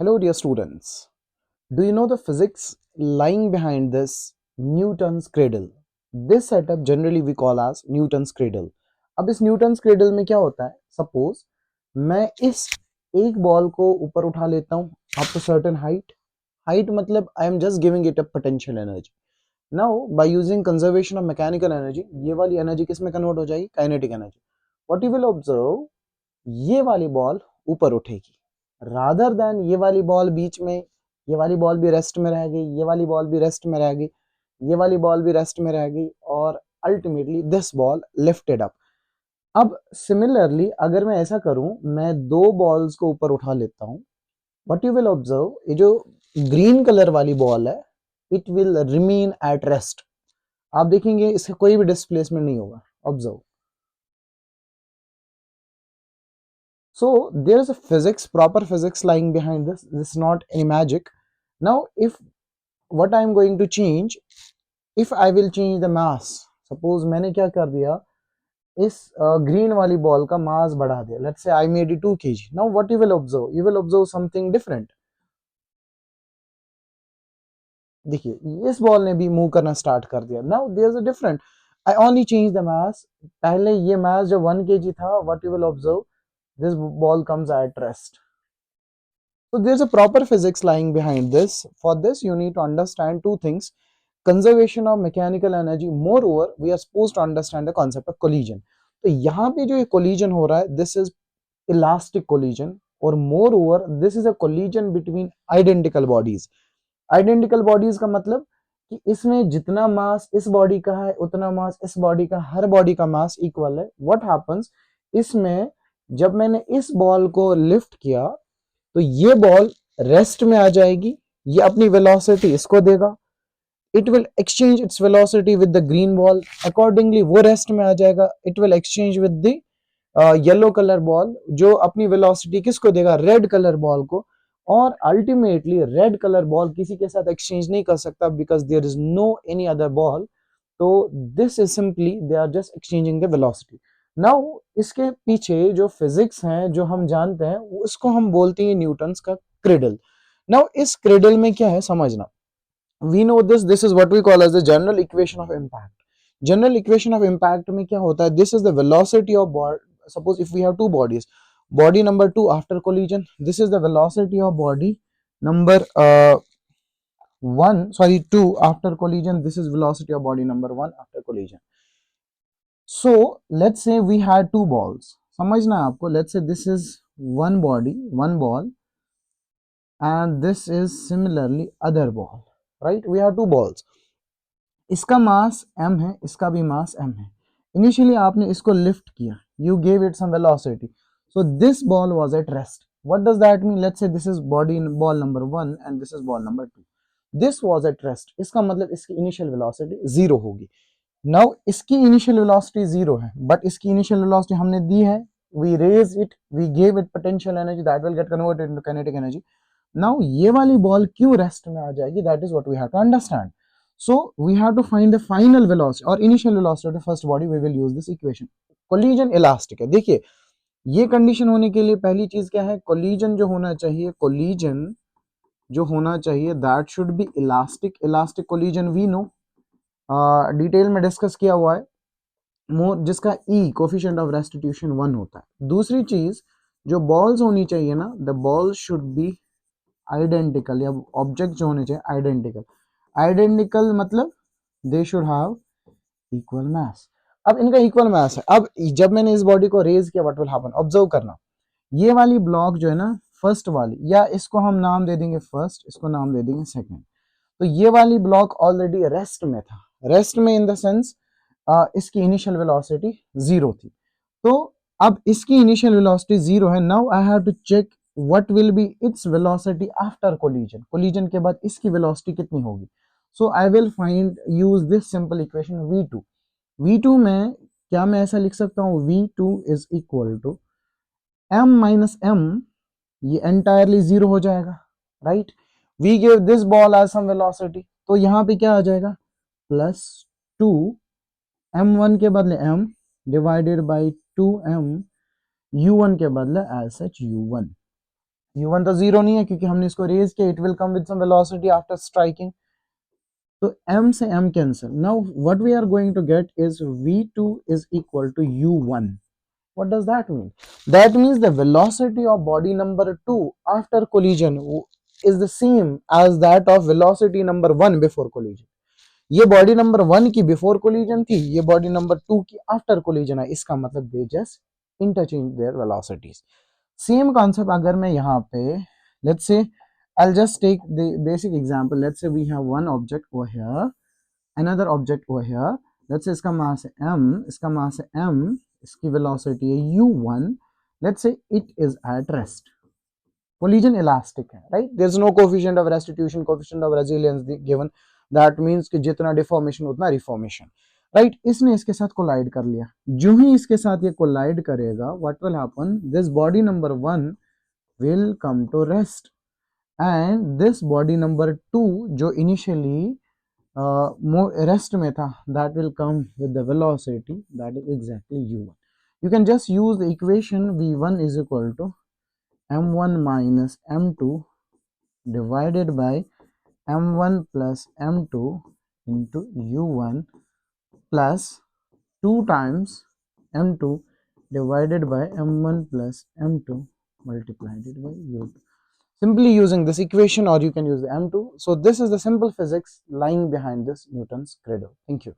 Hello, dear students. Do you know the physics lying behind this Newton's cradle? This setup generally we call as Newton's cradle. अब इस Newton's cradle में क्या होता है? Suppose मैं इस एक बॉल को ऊपर उठा लेता हूं अप टू सर्टेन हाइट मतलब I am just giving it a potential energy. Now by using conservation of mechanical energy ये वाली एनर्जी किस में कन्वर्ट हो जाएगी? Kinetic energy. What you will observe, ये वाली बॉल ऊपर उठेगी रादर देन ये वाली बॉल बीच में. ये वाली बॉल भी रेस्ट में रह गई, ये वाली बॉल भी रेस्ट में रह गई, ये वाली बॉल भी रेस्ट में रह गई और ultimately this ball lifted up. अब सिमिलरली अगर मैं ऐसा करूं, मैं दो बॉल्स को ऊपर उठा लेता हूं, व्हाट यू विल ऑब्जर्व, ये जो ग्रीन कलर वाली बॉल है it will remain at rest. आप देखेंगे इसका कोई भी डिस्प्लेसमेंट नहीं होगा. Observe. So there's a physics, proper physics lying behind this. This is not any magic. Now, if what I am going to change, if I will change the mass, suppose मैंने क्या कर दिया, इस green वाली ball का मास बढ़ा दिया. Let's say I made it 2 kg. Now what you will observe? You will observe something different. देखिए इस बॉल ने भी मूव करना स्टार्ट कर दिया. Now there's a different. I only change the mass. पहले ये मास जो 1 kg था, what you will observe? This ball comes at rest. So there's a proper physics lying behind this. For this, you need to understand two things: conservation of mechanical energy. Moreover, we are supposed to understand the concept of collision. तो यहाँ पे जो ये collision हो रहा है, this is elastic collision, और moreover, this is a collision between identical bodies. Identical bodies का मतलब कि इसमें जितना मास इस बॉडी का है उतना मास इस बॉडी का, हर बॉडी का मास इक्वल है. What happens? इसमें जब मैंने इस बॉल को लिफ्ट किया तो ये बॉल रेस्ट में आ जाएगी, ये अपनी वेलोसिटी इसको देगा, it will exchange its velocity with the green ball, accordingly वो रेस्ट में आ जाएगा. It will exchange with the yellow colour ball जो अपनी वेलोसिटी किसको देगा? रेड कलर बॉल को. और अल्टीमेटली रेड कलर बॉल किसी के साथ एक्सचेंज नहीं कर सकता because there is no any other ball. तो this is simply they are just exchanging the velocity. Now इसके पीछे जो फिजिक्स हैं जो हम जानते हैं उसको हम बोलते हैं न्यूटन्स का क्रेडल. नाउ इस क्रेडल में क्या है समझना. We know this is what we call as the general equation of impact. General equation of impact में क्या होता है? This is the velocity of body. Suppose if we have two bodies, body number 2 after collision, this is the velocity of body number 1 sorry 2 after collision, this is velocity of body number 1 after collision. So let's say we had two balls. समझना है आपको. Let's say this is one body, one ball, and this is similarly other ball, right? We have two balls. इसका मास m है, इसका भी मास m है. Initially आपने इसको लिफ्ट किया, you gave it some velocity. So this ball was at rest. What does that mean? Let's say this is ball number 1 and this is ball number 2. This was at rest. इसका मतलब इसकी initial velocity zero होगी. Now इसकी initial velocity zero है, but इसकी initial velocity हमने दी है. We raise it, we gave it potential energy that will get converted into kinetic energy. Now ये वाली बॉल क्यों रेस्ट में आ जाएगी? That is what we have to understand. So we have to find the final velocity or initial velocity of the first body. We will use this equation. Collision elastic है. देखिए ये condition होने के लिए पहली चीज क्या है? कोलिजन जो होना चाहिए, कोलिजन जो होना चाहिए that should be elastic. Elastic collision we know, detail में डिस्कस किया हुआ है, मोर जिसका ई कोफिशिएंट ऑफ रेस्टिट्यूशन 1 होता है. दूसरी चीज जो बॉल्स होनी चाहिए ना, the balls should be identical, या ऑब्जेक्ट जो होने चाहिए आइडेंटिकल. आइडेंटिकल मतलब दे शुड हैव इक्वल मास. अब इनका इक्वल मास है. अब जब मैंने इस बॉडी को रेज किया, व्हाट विल हैपन? ऑब्जर्व करना. ये वाली ब्लॉक जो है ना, फर्स्ट वाली, या इसको हम नाम दे देंगे फर्स्ट, इसको नाम दे देंगे सेकंड. तो ये वाली ब्लॉक ऑलरेडी रेस्ट में था. रेस्ट में इन द सेंस इसकी इनिशियल वेलोसिटी जीरो थी. तो अब इसकी इनिशियल वेलोसिटी जीरो है. Now I have to check what will be its velocity after collision. Collision के बाद इसकी वेलोसिटी कितनी होगी? So I will find use this simple equation v2. v2 में क्या मैं ऐसा लिख सकता हूँ? v2 is equal to m minus m, ये एंटायरली जीरो हो जाएगा, right? We give this ball as some velocity, तो यहाँ पे क्या आ जाएगा? प्लस 2 m1 के बदले m divided by 2m u1 के बदले एज सच u1. u1 तो जीरो नहीं है क्योंकि हमने इसको रेज किया, it will come with some velocity after striking, तो m से m cancel. Now what we are going to get is v2 is equal to u1. What does that mean? That means the velocity of body number 2 after collision is the same as that of velocity number 1 before collision. ये body number 1 की before collision थी, ये body number 2 की after collision है. इसका मतलब they just interchange there velocities. Same concept अगर मैं यहाँ पे let's say I'll just take the basic example. Let's say we have one object over here, another object over here. Let's say इसका मास है m, इसका मास है m, इसकी velocity है u1. Let's say it is at rest. Collision elastic है, right? There's no coefficient of restitution, coefficient of resilience given. That means कि जितना deformation उतना reformation, right? इसने इसके साथ कोलाइड कर लिया. जो ही इसके साथ ये कोलाइड करेगा, what will happen? This body number 1 will come to rest, and this body number 2 जो initially rest में था, that will come with the velocity that is exactly u1. You can just use the equation v1 is equal to m1 minus m2 divided by m1 plus m2 into u1 plus 2 times m2 divided by m1 plus m2 multiplied by u2. Simply using this equation, or you can use the m2. So this is the simple physics lying behind this Newton's credo. Thank you.